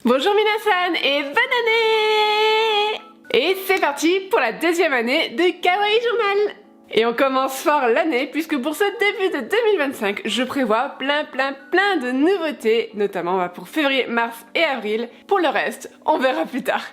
Bonjour minasan et bonne année! Et c'est parti pour la deuxième année de Kawaii Journal. Et on commence fort l'année puisque pour ce début de 2025, je prévois plein de nouveautés, notamment pour février, mars et avril. Pour le reste, on verra plus tard.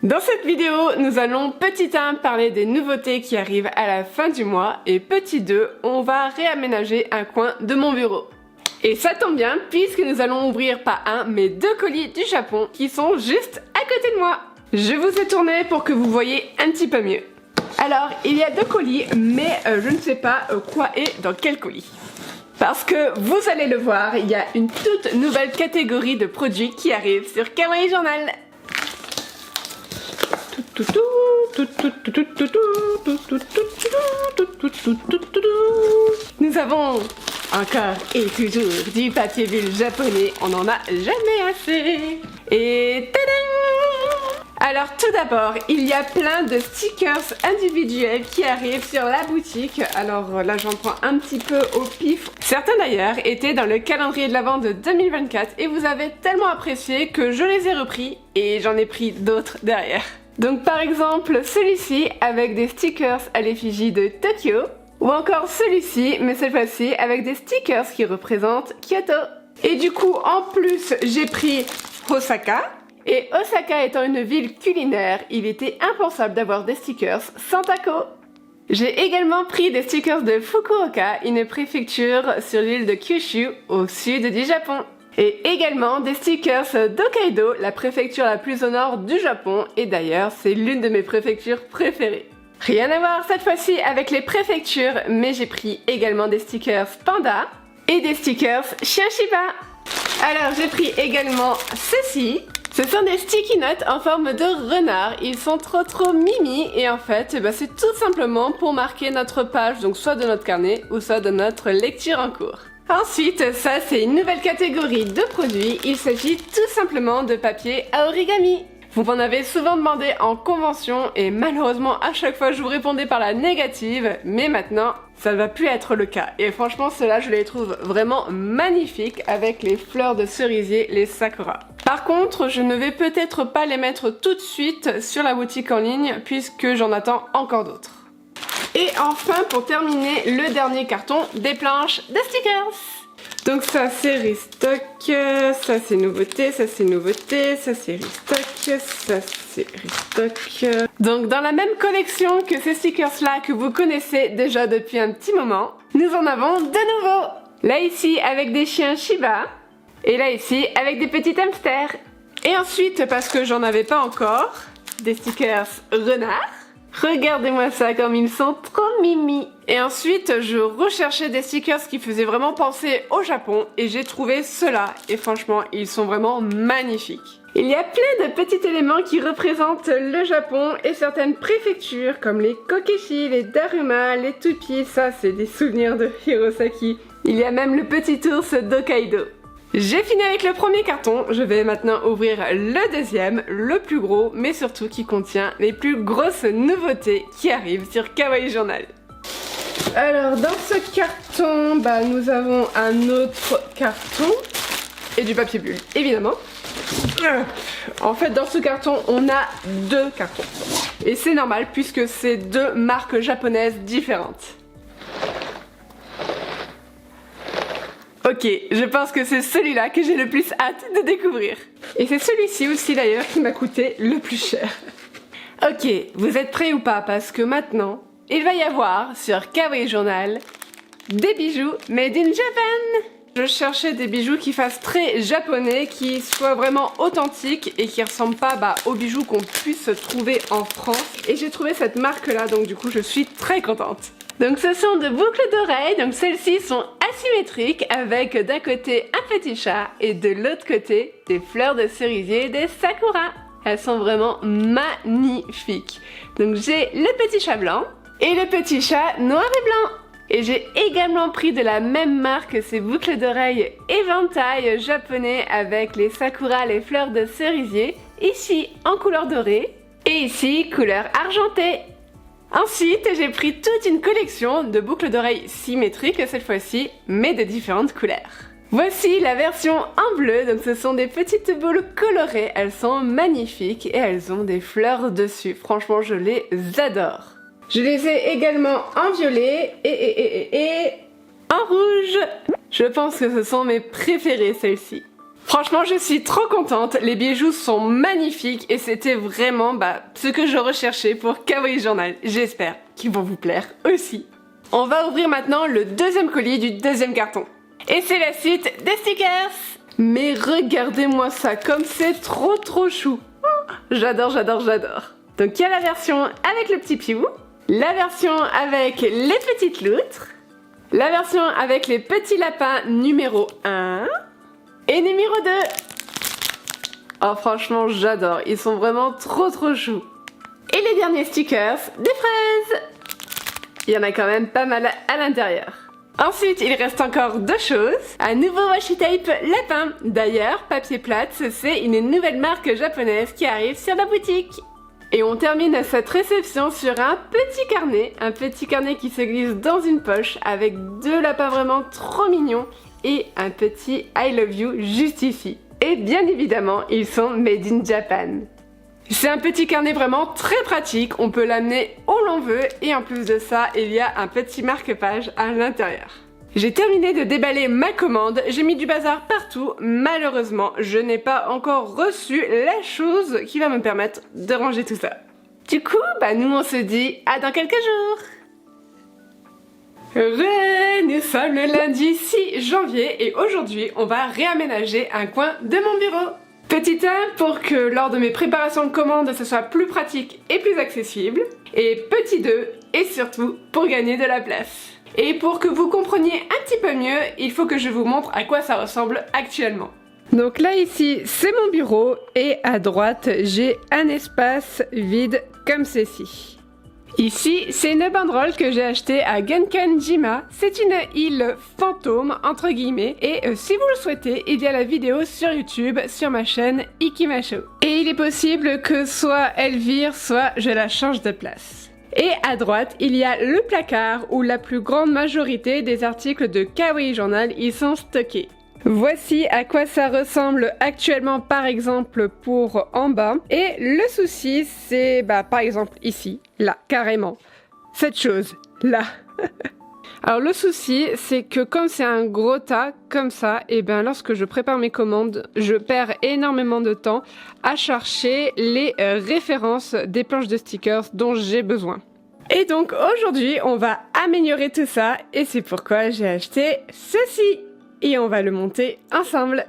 Dans cette vidéo, nous allons petit 1 parler des nouveautés qui arrivent à la fin du mois et petit 2, on va réaménager un coin de mon bureau. Et ça tombe bien puisque nous allons ouvrir pas un mais 2 colis du Japon qui sont juste à côté de moi. Je vous ai tourné pour que vous voyez un petit peu mieux. Alors il y a 2 colis mais je ne sais pas quoi est dans quel colis. Parce que vous allez le voir, il y a une toute nouvelle catégorie de produits qui arrive sur Kawaii Journal. Nous avons encore et toujours du papier bulle japonais, on n'en a jamais assez. Et tadam! Alors tout d'abord, il y a plein de stickers individuels qui arrivent sur la boutique. Alors là j'en prends un petit peu au pif. Certains d'ailleurs étaient dans le calendrier de l'Avent de 2024 et vous avez tellement apprécié que je les ai repris et j'en ai pris d'autres derrière. Donc par exemple celui-ci avec des stickers à l'effigie de Tokyo. Ou encore celui-ci, mais cette fois-ci avec des stickers qui représentent Kyoto. Et du coup, en plus, j'ai pris Osaka. Et Osaka étant une ville culinaire, il était impensable d'avoir des stickers sans taco. J'ai également pris des stickers de Fukuoka, une préfecture sur l'île de Kyushu, au sud du Japon. Et également des stickers d'Hokkaido, la préfecture la plus au nord du Japon. Et d'ailleurs, c'est l'une de mes préfectures préférées. Rien à voir cette fois-ci avec les préfectures, mais j'ai pris également des stickers panda et des stickers chien Shiba. Alors j'ai pris également ceci. Ce sont des sticky notes en forme de renard. Ils sont trop mimi et en fait c'est tout simplement pour marquer notre page, donc soit de notre carnet ou soit de notre lecture en cours. Ensuite, ça c'est une nouvelle catégorie de produits. Il s'agit tout simplement de papier à origami. Vous m'en avez souvent demandé en convention et malheureusement à chaque fois je vous répondais par la négative, mais maintenant ça ne va plus être le cas. Et franchement ceux-là je les trouve vraiment magnifiques avec les fleurs de cerisier, les sakura. Par contre je ne vais peut-être pas les mettre tout de suite sur la boutique en ligne puisque j'en attends encore d'autres. Et enfin pour terminer le dernier carton, des planches de stickers. Donc ça c'est restock, ça c'est nouveauté, ça c'est nouveauté, ça c'est restock, ça c'est restock. Donc dans la même collection que ces stickers là que vous connaissez déjà depuis un petit moment, nous en avons de nouveaux. Là ici avec des chiens Shiba et là ici avec des petits hamsters. Et ensuite parce que j'en avais pas encore, des stickers renards. Regardez-moi ça comme ils sont trop mimi. Et ensuite je recherchais des stickers qui faisaient vraiment penser au Japon et j'ai trouvé ceux-là et franchement ils sont vraiment magnifiques. Il y a plein de petits éléments qui représentent le Japon et certaines préfectures comme les Kokeshi, les Daruma, les Tupi, ça c'est des souvenirs de Hirosaki. Il y a même le petit ours d'Hokkaido. J'ai fini avec le premier carton, je vais maintenant ouvrir le deuxième, le plus gros, mais surtout qui contient les plus grosses nouveautés qui arrivent sur Kawaii Journal. Alors dans ce carton, nous avons un autre carton et du papier bulle, évidemment. En fait dans ce carton, on a 2 cartons. Et c'est normal puisque c'est 2 marques japonaises différentes. Ok, je pense que c'est celui-là que j'ai le plus hâte de découvrir. Et c'est celui-ci aussi d'ailleurs qui m'a coûté le plus cher. Ok, vous êtes prêts ou pas? Parce que maintenant, il va y avoir sur Kawaii Journal des bijoux made in Japan. Je cherchais des bijoux qui fassent très japonais, qui soient vraiment authentiques et qui ressemblent pas aux bijoux qu'on puisse trouver en France. Et j'ai trouvé cette marque-là, donc du coup je suis très contente. Donc ce sont de boucles d'oreilles, donc celles-ci sont asymétriques avec d'un côté un petit chat et de l'autre côté des fleurs de cerisier, des sakura. Elles sont vraiment magnifiques. Donc j'ai le petit chat blanc et le petit chat noir et blanc. Et j'ai également pris de la même marque ces boucles d'oreilles éventail japonais avec les sakura, les fleurs de cerisier, ici en couleur dorée et ici couleur argentée. Ensuite, j'ai pris toute une collection de boucles d'oreilles symétriques cette fois-ci, mais de différentes couleurs. Voici la version en bleu, donc ce sont des petites boules colorées, elles sont magnifiques et elles ont des fleurs dessus. Franchement, je les adore. Je les ai également en violet et en rouge. Je pense que ce sont mes préférées, celles-ci. Franchement, je suis trop contente, les bijoux sont magnifiques et c'était vraiment ce que je recherchais pour Kawaii Journal. J'espère qu'ils vont vous plaire aussi. On va ouvrir maintenant le deuxième colis du deuxième carton. Et c'est la suite des stickers. Mais regardez-moi ça, comme c'est trop chou. Oh, j'adore. Donc il y a la version avec le petit piou, la version avec les petites loutres, la version avec les petits lapins numéro 1 et numéro 2. Oh franchement j'adore, ils sont vraiment trop choux. Et les derniers stickers, des fraises. Il y en a quand même pas mal à l'intérieur. Ensuite, il reste encore deux choses. Un nouveau washi tape lapin. D'ailleurs, Papier Plate, c'est une nouvelle marque japonaise qui arrive sur la boutique. Et on termine cette réception sur un petit carnet qui se glisse dans une poche avec deux lapins vraiment trop mignons et un petit I love you juste ici. Et bien évidemment, ils sont made in Japan. C'est un petit carnet vraiment très pratique, on peut l'amener où l'on veut et en plus de ça, il y a un petit marque-page à l'intérieur. J'ai terminé de déballer ma commande, j'ai mis du bazar partout, malheureusement, je n'ai pas encore reçu la chose qui va me permettre de ranger tout ça. Du coup, nous on se dit à dans quelques jours. Nous sommes le lundi 6 janvier et aujourd'hui, on va réaménager un coin de mon bureau. Petit 1 pour que lors de mes préparations de commandes ce soit plus pratique et plus accessible. Et petit 2 et surtout pour gagner de la place. Et pour que vous compreniez un petit peu mieux, il faut que je vous montre à quoi ça ressemble actuellement. Donc là ici c'est mon bureau et à droite j'ai un espace vide comme ceci. Ici, c'est une banderole que j'ai achetée à Genkan-jima. C'est une île fantôme, entre guillemets. Et si vous le souhaitez, il y a la vidéo sur YouTube, sur ma chaîne Ikimasho. Et il est possible que soit elle vire, soit je la change de place. Et à droite, il y a le placard où la plus grande majorité des articles de Kawaii Journal y sont stockés. Voici à quoi ça ressemble actuellement par exemple pour en bas. Et le souci c'est par exemple ici, là, carrément. Cette chose, là. Alors le souci c'est que comme c'est un gros tas comme ça, et lorsque je prépare mes commandes, je perds énormément de temps à chercher les références des planches de stickers dont j'ai besoin. Et donc aujourd'hui on va améliorer tout ça et c'est pourquoi j'ai acheté ceci. Et on va le monter ensemble.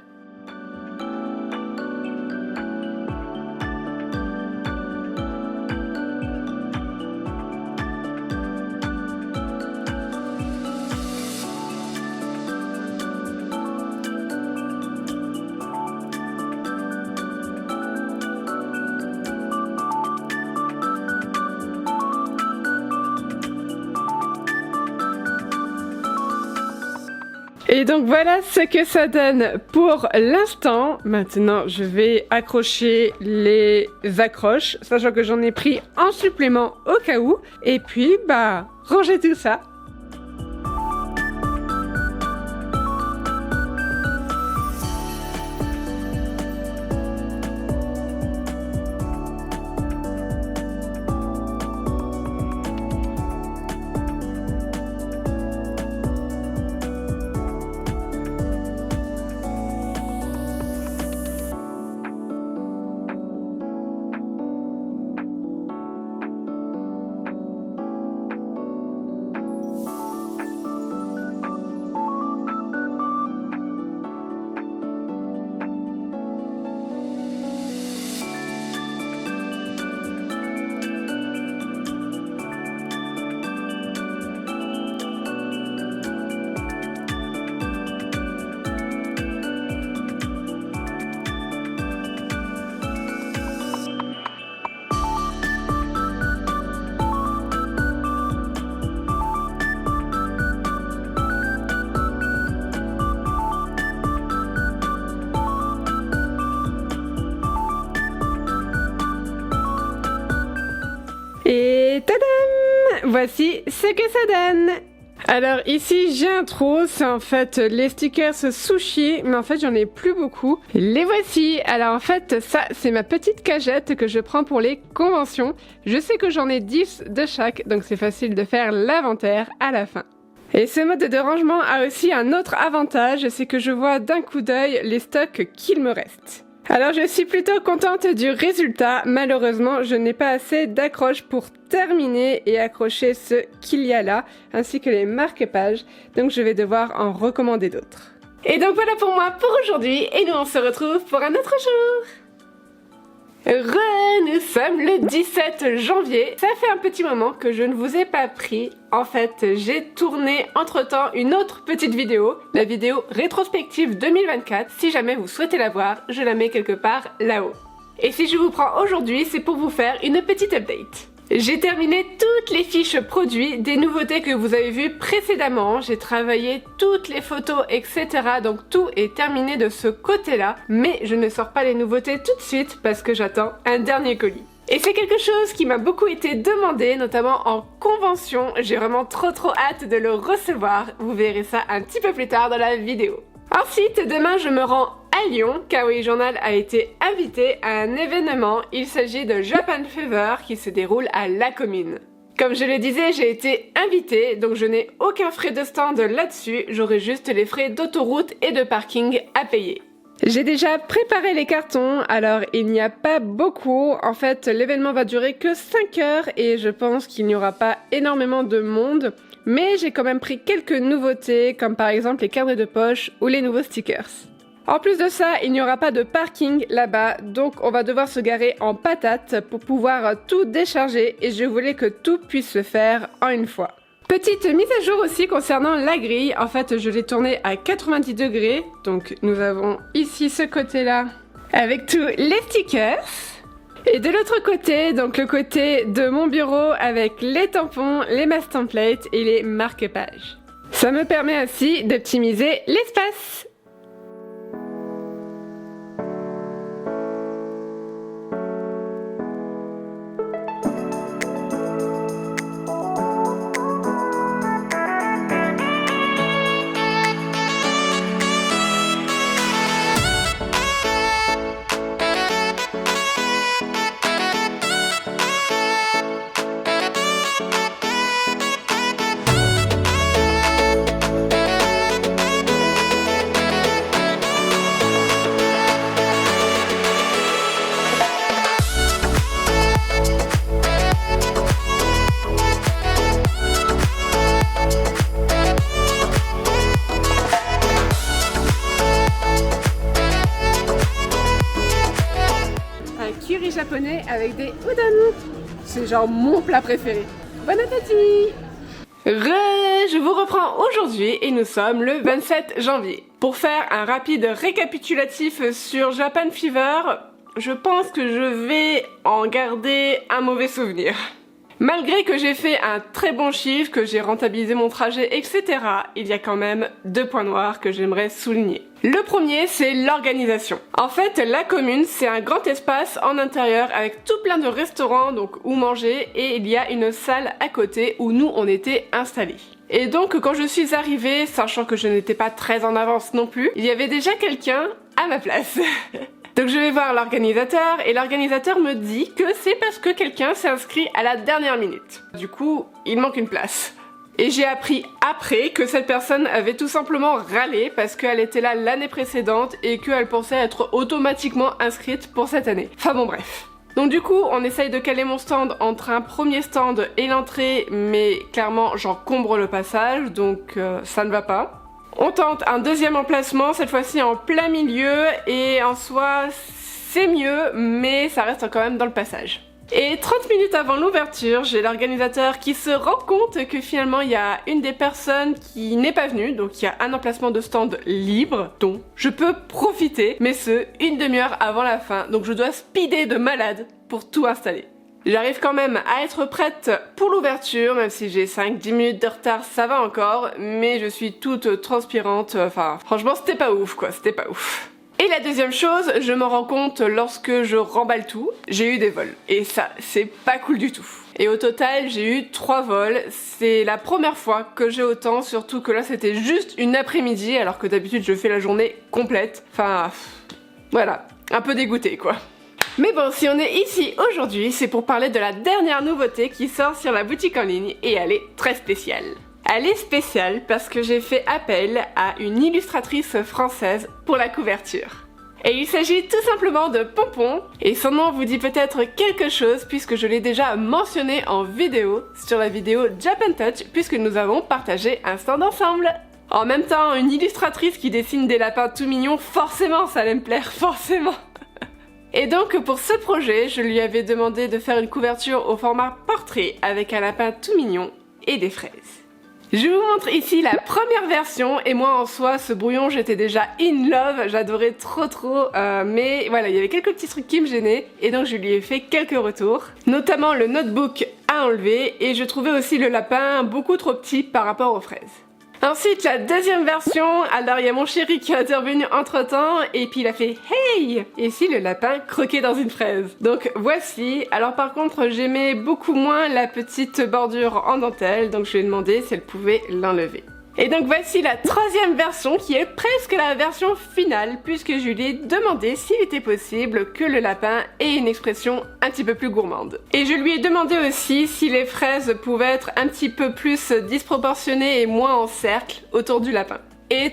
Et donc voilà ce que ça donne pour l'instant. Maintenant, je vais accrocher les accroches, sachant que j'en ai pris en supplément au cas où. Et puis, ranger tout ça. Et tadam! Voici ce que ça donne! Alors ici j'ai un trou, c'est en fait les stickers sushi, mais en fait j'en ai plus beaucoup. Les voici. Alors en fait ça c'est ma petite cagette que je prends pour les conventions. Je sais que j'en ai 10 de chaque, donc c'est facile de faire l'inventaire à la fin. Et ce mode de rangement a aussi un autre avantage, c'est que je vois d'un coup d'œil les stocks qu'il me reste. Alors je suis plutôt contente du résultat, malheureusement je n'ai pas assez d'accroches pour terminer et accrocher ce qu'il y a là, ainsi que les marque-pages, donc je vais devoir en recommander d'autres. Et donc voilà pour moi pour aujourd'hui, et nous on se retrouve pour un autre jour. Nous sommes le 17 janvier, ça fait un petit moment que je ne vous ai pas pris. En fait, j'ai tourné entre-temps une autre petite vidéo, la vidéo rétrospective 2024. Si jamais vous souhaitez la voir, je la mets quelque part là-haut. Et si je vous prends aujourd'hui, c'est pour vous faire une petite update. J'ai terminé toutes les fiches produits des nouveautés que vous avez vues précédemment. J'ai travaillé toutes les photos, etc. Donc tout est terminé de ce côté-là. Mais je ne sors pas les nouveautés tout de suite parce que j'attends un dernier colis. Et c'est quelque chose qui m'a beaucoup été demandé, notamment en convention. J'ai vraiment trop hâte de le recevoir. Vous verrez ça un petit peu plus tard dans la vidéo. Ensuite, demain je me rends à Lyon. Kawaii Journal a été invité à un événement. Il s'agit de Japan Fever qui se déroule à La Commune. Comme je le disais, j'ai été invitée, donc je n'ai aucun frais de stand là-dessus. J'aurai juste les frais d'autoroute et de parking à payer. J'ai déjà préparé les cartons, alors il n'y a pas beaucoup. En fait, l'événement va durer que 5 heures et je pense qu'il n'y aura pas énormément de monde. Mais j'ai quand même pris quelques nouveautés, comme par exemple les carnets de poche ou les nouveaux stickers. En plus de ça, il n'y aura pas de parking là-bas, donc on va devoir se garer en patate pour pouvoir tout décharger et je voulais que tout puisse se faire en une fois. Petite mise à jour aussi concernant la grille, en fait je l'ai tournée à 90 degrés, donc nous avons ici ce côté-là avec tous les stickers. Et de l'autre côté, donc le côté de mon bureau avec les tampons, les mass templates et les marque-pages. Ça me permet aussi d'optimiser l'espace. Japonais avec des udon. C'est genre mon plat préféré. Bon appétit! Je vous reprends aujourd'hui et nous sommes le 27 janvier. Pour faire un rapide récapitulatif sur Japan Fever, je pense que je vais en garder un mauvais souvenir. Malgré que j'ai fait un très bon chiffre, que j'ai rentabilisé mon trajet, etc., il y a quand même 2 points noirs que j'aimerais souligner. Le premier, c'est l'organisation. En fait, la commune, c'est un grand espace en intérieur avec tout plein de restaurants donc où manger et il y a une salle à côté où nous on était installés. Et donc quand je suis arrivée, sachant que je n'étais pas très en avance non plus, il y avait déjà quelqu'un à ma place. Donc je vais voir l'organisateur et l'organisateur me dit que c'est parce que quelqu'un s'est inscrit à la dernière minute. Du coup, il manque une place. Et j'ai appris après que cette personne avait tout simplement râlé parce qu'elle était là l'année précédente et qu'elle pensait être automatiquement inscrite pour cette année. Enfin bon bref. Donc du coup, on essaye de caler mon stand entre un premier stand et l'entrée, mais clairement j'encombre le passage, donc ça ne va pas. On tente un deuxième emplacement, cette fois-ci en plein milieu, et en soi c'est mieux, mais ça reste quand même dans le passage. Et 30 minutes avant l'ouverture, j'ai l'organisateur qui se rend compte que finalement il y a une des personnes qui n'est pas venue, donc il y a un emplacement de stand libre dont je peux profiter, mais ce, une demi-heure avant la fin, donc je dois speeder de malade pour tout installer. J'arrive quand même à être prête pour l'ouverture, même si j'ai 5-10 minutes de retard, ça va encore, mais je suis toute transpirante, enfin franchement c'était pas ouf quoi, c'était pas ouf. Et la deuxième chose, je me rends compte lorsque je remballe tout, j'ai eu des vols. Et ça, c'est pas cool du tout. Et au total, j'ai eu 3 vols. C'est la première fois que j'ai autant, surtout que là, c'était juste une après-midi, alors que d'habitude, je fais la journée complète. Enfin, voilà, un peu dégoûtée, quoi. Mais bon, si on est ici aujourd'hui, c'est pour parler de la dernière nouveauté qui sort sur la boutique en ligne, et elle est très spéciale. Elle est spéciale parce que j'ai fait appel à une illustratrice française pour la couverture. Et il s'agit tout simplement de Pompon, et son nom vous dit peut-être quelque chose puisque je l'ai déjà mentionné en vidéo, sur la vidéo Japan Touch, puisque nous avons partagé un stand ensemble. En même temps, une illustratrice qui dessine des lapins tout mignons, forcément ça allait me plaire, forcément. Et donc pour ce projet, je lui avais demandé de faire une couverture au format portrait avec un lapin tout mignon et des fraises. Je vous montre ici la première version, et moi en soi ce brouillon j'étais déjà in love, j'adorais trop, mais voilà, il y avait quelques petits trucs qui me gênaient et donc je lui ai fait quelques retours, notamment le notebook à enlever, et je trouvais aussi le lapin beaucoup trop petit par rapport aux fraises. Ensuite, la deuxième version, alors il y a mon chéri qui est intervenu entre temps et puis il a fait hey! Et ici le lapin croquait dans une fraise. Donc voici, alors par contre j'aimais beaucoup moins la petite bordure en dentelle, donc je lui ai demandé si elle pouvait l'enlever. Et donc voici la troisième version qui est presque la version finale, puisque je lui ai demandé s'il était possible que le lapin ait une expression un petit peu plus gourmande. Et je lui ai demandé aussi si les fraises pouvaient être un petit peu plus disproportionnées et moins en cercle autour du lapin. Et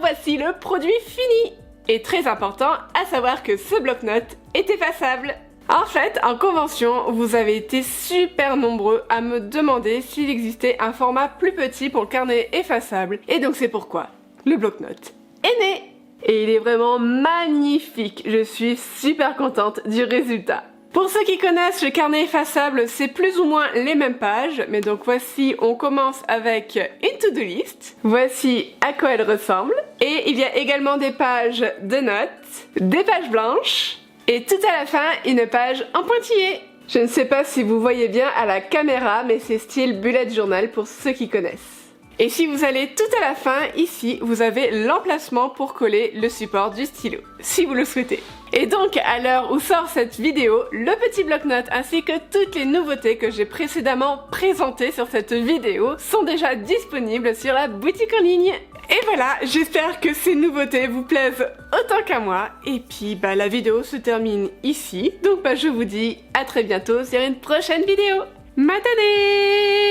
voici le produit fini! Et très important, à savoir que ce bloc-notes est effaçable. En fait, en convention, vous avez été super nombreux à me demander s'il existait un format plus petit pour le carnet effaçable, et donc c'est pourquoi le bloc-notes est né. Et il est vraiment magnifique, je suis super contente du résultat. Pour ceux qui connaissent le carnet effaçable, c'est plus ou moins les mêmes pages, mais donc voici, on commence avec une to-do list, voici à quoi elle ressemble, et il y a également des pages de notes, des pages blanches, et tout à la fin, une page en pointillé. Je ne sais pas si vous voyez bien à la caméra, mais c'est style bullet journal pour ceux qui connaissent. Et si vous allez tout à la fin, ici, vous avez l'emplacement pour coller le support du stylo, si vous le souhaitez. Et donc, à l'heure où sort cette vidéo, le petit bloc-notes ainsi que toutes les nouveautés que j'ai précédemment présentées sur cette vidéo sont déjà disponibles sur la boutique en ligne. Et voilà, j'espère que ces nouveautés vous plaisent autant qu'à moi. Et puis, la vidéo se termine ici. Donc, je vous dis à très bientôt sur une prochaine vidéo. Matane!